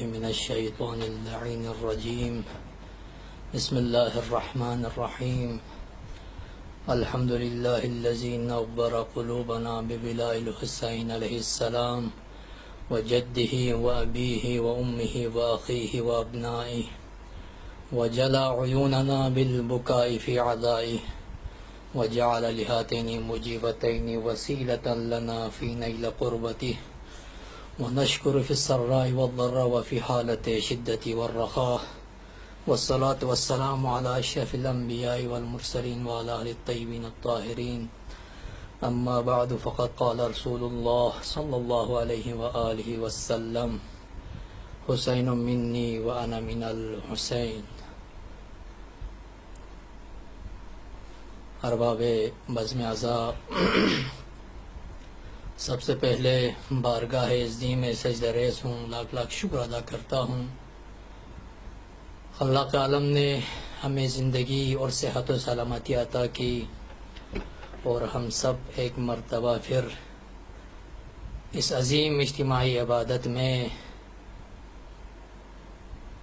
من الشيطان اللعين الرجيم. بسم الله الرحمن الرحيم. الحمد لله الذي نور قلوبنا ببلاء الحسين عليه السلام وجده وأبيه وأمه وأخيه وأبنائه، وجلى عيوننا بالبكاء في عزائه، وجعل لهاتين مجيبتين وسيلة لنا في نيل قربته، ونشكر في السراء والضراء وفي حالة شدة والرخاء، والصلاة والسلام على أشرف الأنبياء والمرسلين وعلى آله الطيبين الطاهرين. أما بعد، فقد قال رسول الله صلى الله عليه وآله وسلم: حسين مني وأنا من الحسين. ارباب بزم اعضاء، سب سے پہلے بارگاہ عظیم میں سجدہ ریز ہوں، لاکھ لاکھ شکر ادا کرتا ہوں۔ خلاق عالم نے ہمیں زندگی اور صحت و سلامتی عطا کی، اور ہم سب ایک مرتبہ پھر اس عظیم اجتماعی عبادت میں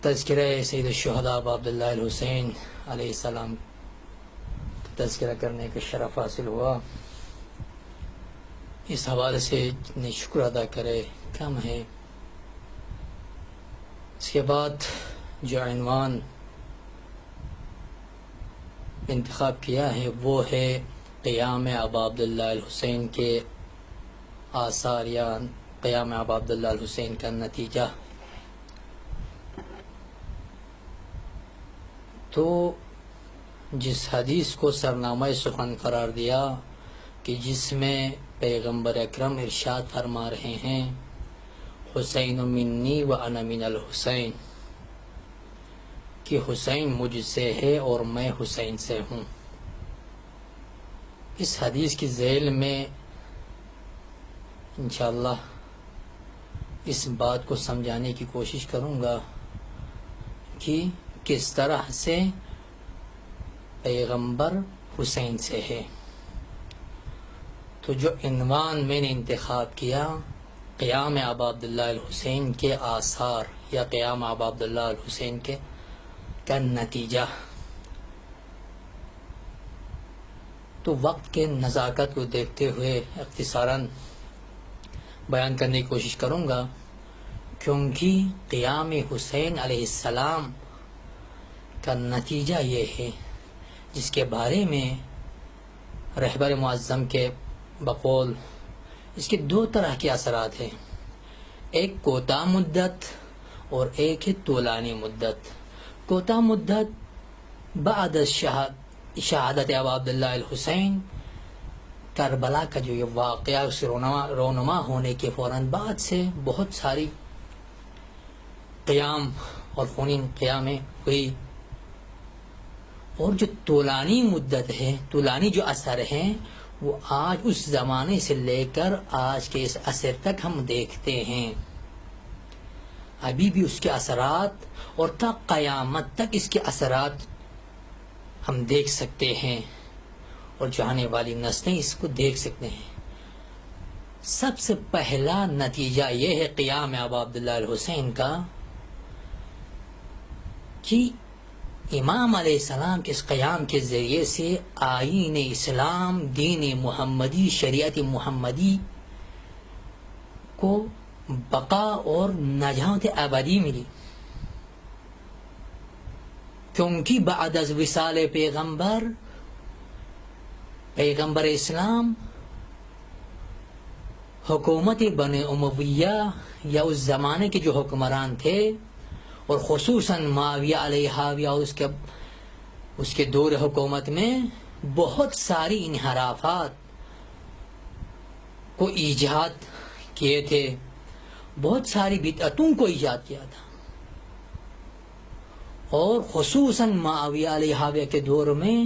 تذکرہ سید الشہداء ابا عبداللہ الحسین علیہ السلام تذکرہ کرنے کا شرف حاصل ہوا۔ اس حوالے سے جتنے شکر ادا کرے کم ہے۔ اس کے بعد جو عنوان انتخاب کیا ہے وہ ہے قیام ابا عبداللہ الحسین کے آثار، یا قیام ابا عبداللہ الحسین کا نتیجہ۔ تو جس حدیث کو سرنامہ سخن قرار دیا کہ جس میں پیغمبر اکرم ارشاد فرما رہے ہیں: حسین منی و انا من الحسین، کہ حسین مجھ سے ہے اور میں حسین سے ہوں۔ اس حدیث کی ذیل میں انشاءاللہ اس بات کو سمجھانے کی کوشش کروں گا کہ کس طرح سے پیغمبر حسین سے ہے۔ تو جو عنوان میں نے انتخاب کیا، قیام ابا عبداللہ الحسین کے آثار، یا قیام ابا عبداللہ الحسین کا نتیجہ، تو وقت کے نزاکت کو دیکھتے ہوئے اختصاراً بیان کرنے کی کوشش کروں گا، کیونکہ قیام حسین علیہ السلام کا نتیجہ یہ ہے جس کے بارے میں رہبر معظم کے بقول اس کے دو طرح کے اثرات ہیں، ایک کوتاہ مدت اور ایک ہے طولانی مدت۔ کوتاہ مدت بعد شہادت ابا عبداللہ الحسین، کربلا کا جو یہ واقعہ، اس رونما ہونے کے فوراً بعد سے بہت ساری قیام اور خونین قیامیں ہوئی، اور جو طولانی مدت ہے، طولانی جو اثر ہیں، وہ آج اس زمانے سے لے کر آج کے اس عصر تک ہم دیکھتے ہیں۔ ابھی بھی اس کے اثرات، اور تا قیامت تک اس کے اثرات ہم دیکھ سکتے ہیں، اور جو آنے والی نسلیں اس کو دیکھ سکتے ہیں۔ سب سے پہلا نتیجہ یہ ہے قیام ابا عبداللہ الحسین کا کہ امام علیہ السلام کے اس قیام کے ذریعے سے آئین اسلام، دین محمدی، شریعت محمدی کو بقا اور نجات ابدی ملی، کیونکہ بعد از وصال پیغمبر اسلام، حکومت بنی امیہ یا اس زمانے کے جو حکمران تھے، اور خصوصاً معاویہ علیہ اور اس کے دور حکومت میں بہت ساری انحرافات کو ایجاد کیے تھے، بہت ساری بدعتوں کو ایجاد کیا تھا، اور خصوصاً معاویہ علیہ کے دور میں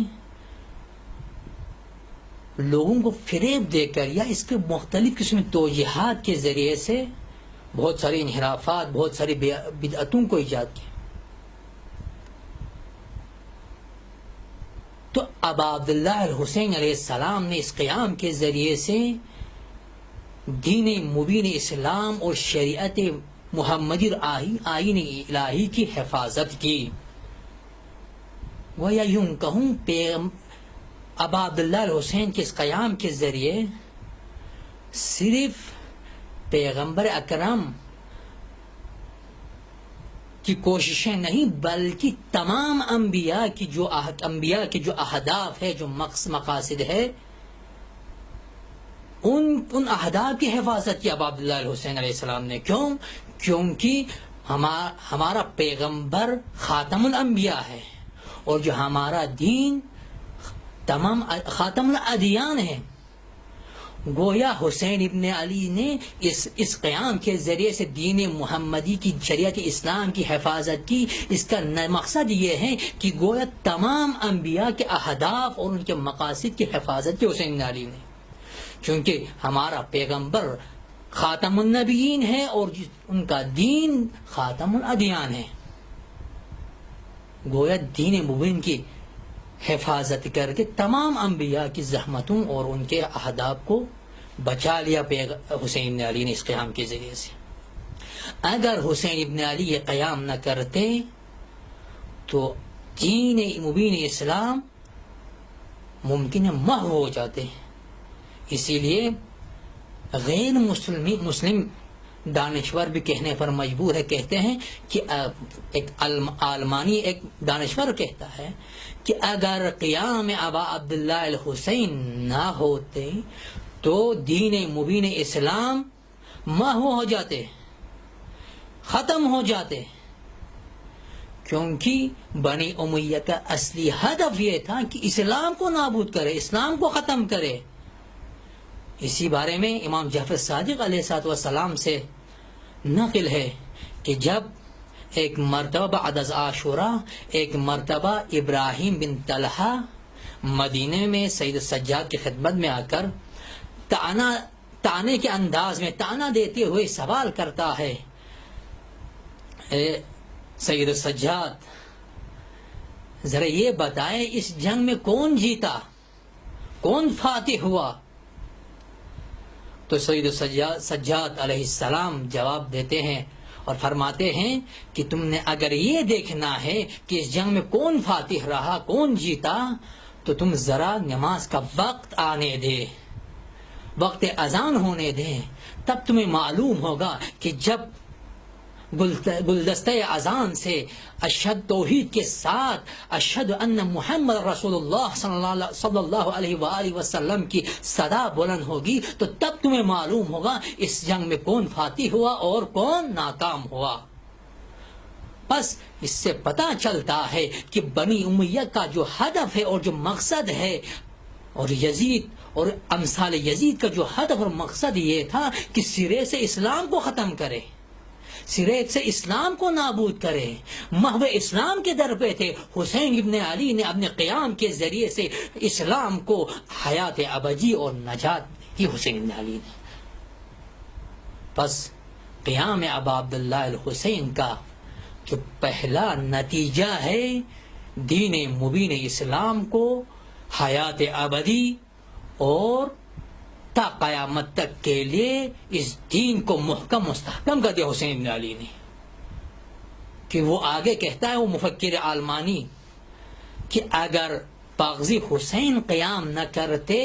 لوگوں کو فریب دے کر یا اس کے مختلف قسم توجیہات کے ذریعے سے بہت ساری انحرافات، بہت ساری بدعتوں کو ایجاد کیا۔ تو ابا عبداللہ الحسین علیہ السلام نے اس قیام کے ذریعے سے دین مبین اسلام اور شریعت محمدی آئین الہی کی حفاظت کی. وہ یا یوں کہوں ابا عبداللہ الحسین کے اس قیام کے ذریعے صرف پیغمبر اکرم کی کوششیں نہیں بلکہ تمام انبیاء کی جو اہداف ہے، جو مقاصد ہے، ان اہداف کی حفاظت کی ابا عبداللہ الحسین علیہ السلام نے. کیونکہ ہمارا پیغمبر خاتم الانبیاء ہے، اور جو ہمارا دین تمام خاتم الادیان ہے. گویا حسین ابن علی نے اس قیام کے ذریعے سے دین محمدی کی شریعت اسلام کی حفاظت کی. اس کا مقصد یہ ہے کہ گویا تمام انبیاء کے اہداف اور ان کے مقاصد کی حفاظت کی حسین ابن علی نے. چونکہ ہمارا پیغمبر خاتم النبیین ہے اور ان کا دین خاتم الادیان ہے. گویا دین مبین کی حفاظت کر کے تمام انبیاء کی زحمتوں اور ان کے اہداف کو بچا لیا حسین ابن علی نے اس قیام کے ذریعے سے. اگر حسین ابن علی یہ قیام نہ کرتے تو دین مبین اسلام ممکن ہے محو ہو جاتے. اسی لیے غیر مسلم دانشور بھی کہنے پر مجبور ہے، کہتے ہیں کہ ایک آلمانی ایک دانشور کہتا ہے کہ اگر قیام ابا عبداللہ الحسین نہ ہوتے تو دین مبین اسلام محو ہو جاتے، ختم ہو جاتے. کیونکہ بنی امیہ کا اصلی ہدف یہ تھا کہ اسلام کو نابود کرے، اسلام کو ختم کرے. اسی بارے میں امام جعفر صادق علیہ السلام سے نقل ہے کہ جب ایک مرتبہ بعد از عاشوراء ایک مرتبہ ابراہیم بن طلحہ مدینے میں سید السجاد کی خدمت میں آ کر تانے کے انداز میں تانا دیتے ہوئے سوال کرتا ہے، اے سید السجاد، ذرا یہ بتائیں اس جنگ میں کون جیتا، کون فاتح ہوا؟ تو سید السجاد علیہ السلام جواب دیتے ہیں اور فرماتے ہیں کہ تم نے اگر یہ دیکھنا ہے کہ اس جنگ میں کون فاتح رہا، کون جیتا، تو تم ذرا نماز کا وقت آنے دے، وقت اذان ہونے دیں، تب تمہیں معلوم ہوگا کہ جب گلدستہ اذان سے اشہد توحید کے ساتھ اشہد ان محمد رسول اللہ صلی اللہ علیہ وآلہ وسلم کی صدا بلند ہوگی تو تب تمہیں معلوم ہوگا اس جنگ میں کون فاتح ہوا اور کون ناکام ہوا. بس اس سے پتہ چلتا ہے کہ بنی امیہ کا جو ہدف ہے اور جو مقصد ہے، اور یزید اور امثال یزید کا جو ہدف اور مقصد یہ تھا کہ سرے سے اسلام کو ختم کرے، سرے سے اسلام کو نابود کرے، محو اسلام کے در پہ تھے. حسین ابن علی نے اپنے قیام کے ذریعے سے اسلام کو حیات ابدی اور نجات دی حسین ابن علی نے. بس قیام ابا عبداللہ الحسین کا جو پہلا نتیجہ ہے دین مبین اسلام کو حیات ابدی اور تا قیامت تک کے لیے اس دین کو محکم مستحکم کر دیا حسین ابن علی نے. کہ وہ آگے کہتا ہے وہ مفکر آلمانی کہ اگر باغزی حسین قیام نہ کرتے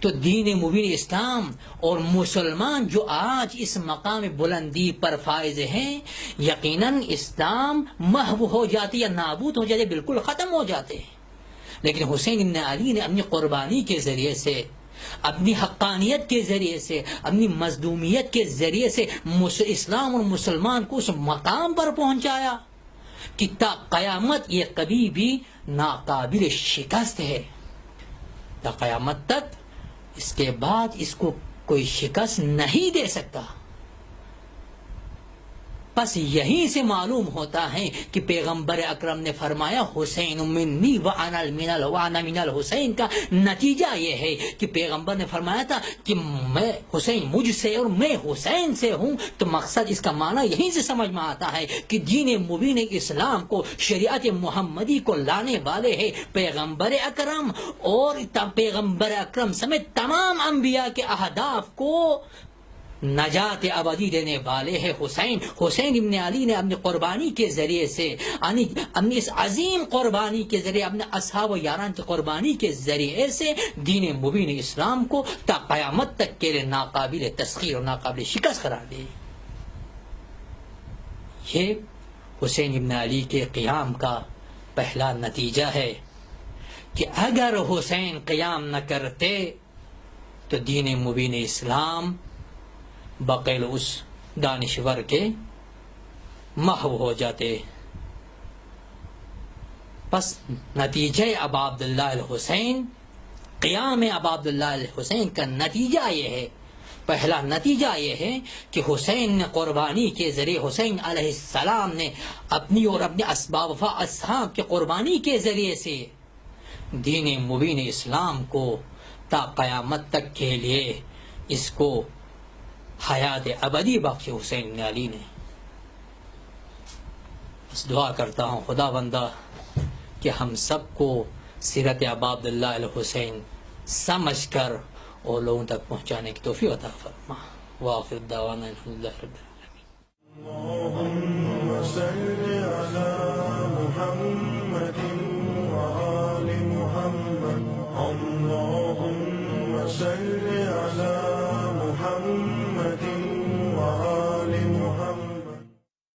تو دین مبین اسلام اور مسلمان جو آج اس مقام بلندی پر فائز ہیں یقیناً اسلام محو ہو جاتے یا نابود ہو جاتے، بالکل ختم ہو جاتے. لیکن حسین ابن علی نے اپنی قربانی کے ذریعے سے، اپنی حقانیت کے ذریعے سے، اپنی مظلومیت کے ذریعے سے اسلام اور مسلمان کو اس مقام پر پہنچایا کہ تا قیامت یہ کبھی بھی ناقابل شکست ہے. تا قیامت تک اس کے بعد اس کو کوئی شکست نہیں دے سکتا. بس یہیں سے معلوم ہوتا ہے کہ پیغمبر اکرم نے فرمایا حسین منی وانا من الحسین کا نتیجہ یہ ہے کہ پیغمبر نے فرمایا تھا کہ میں حسین مجھ سے اور میں حسین سے ہوں. تو مقصد اس کا معنی یہیں سے سمجھ میں آتا ہے کہ دین مبین اسلام کو، شریعت محمدی کو لانے والے ہیں پیغمبر اکرم، اور پیغمبر اکرم سمیت تمام انبیاء کے اہداف کو نجات ابدی دینے والے ہیں حسین ابن علی نے اپنی قربانی کے ذریعے سے اپنی اس عظیم قربانی کے ذریعے اپنے اصحاب و یاران کی قربانی کے ذریعے سے دین مبین اسلام کو تا قیامت تک کے لیے ناقابل تسخیر اور ناقابل شکست قرار دے. یہ حسین ابن علی کے قیام کا پہلا نتیجہ ہے کہ اگر حسین قیام نہ کرتے تو دین مبین اسلام بقیل اس دانشور کے محو ہو جاتے. پس نتیجہ ابا عبداللہ الحسین، قیام ابا عبداللہ الحسین کا نتیجہ یہ ہے، پہلا نتیجہ یہ ہے کہ حسین نے قربانی کے ذریعے، حسین علیہ السلام نے اپنی اور اپنے اسباب و اصحاب کی قربانی کے ذریعے سے دین مبین اسلام کو تا قیامت تک کے لیے اس کو حیات ابدی بخشی حسین بن علی نے. بس دعا کرتا ہوں خدا بندہ کہ ہم سب کو سیرت ابا عبداللہ الحسین سمجھ کر اور لوگوں تک پہنچانے کی توفیق عطا فرما. وآخر دعوانا الحمدللہ رب العالمین.